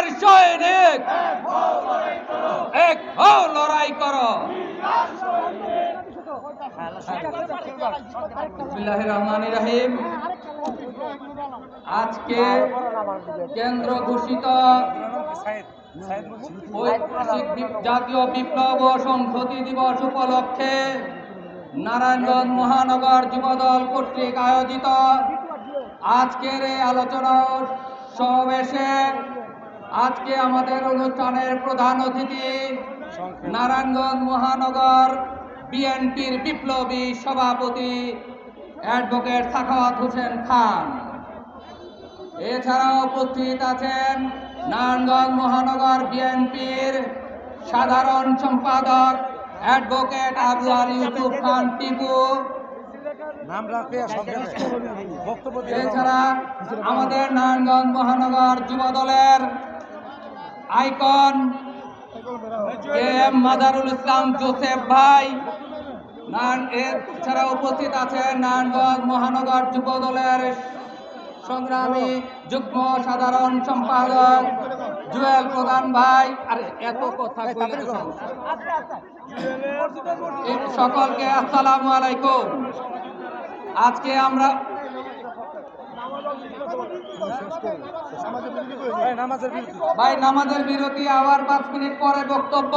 বীর সৈনিক এক হও লড়াই করো। বিসমিল্লাহির রহমানির রহিম। আজকে কেন্দ্র ঘোষিত জাতীয় বিপ্লব ও সংহতি দিবস উপলক্ষে নারায়ণগঞ্জ মহানগর যুবদল কর্তৃক আয়োজিত আজকের এই আলোচনা সমাবেশে আজকে আমাদের অনুষ্ঠানের প্রধান অতিথি নারায়ণগঞ্জ মহানগর বিএনপির বিপ্লবী সভাপতি অ্যাডভোকেট সাখাওয়াত হোসেন খান। এছাড়াও উপস্থিত আছেন নারায়ণগঞ্জ মহানগর বিএনপির সাধারণ সম্পাদক অ্যাডভোকেট আফজাল ইউসুফ খান টিপু। এছাড়া আমাদের নারায়ণগঞ্জ মহানগর যুব দলের আইকন কে এম মাজারুল ইসলাম জোসেফ ভাই। এছাড়া উপস্থিত আছেন নারায়ণগঞ্জ মহানগর যুব দলের সংগ্রামী যুগ্ম সাধারণ সম্পাদক জুয়েল প্রধান ভাই। আর এত কথা সকলকে আসসালামু আলাইকুম। আজকে আমরা ভাই নামাজের বিরতি, আবার 5 মিনিট পরে বক্তব্য।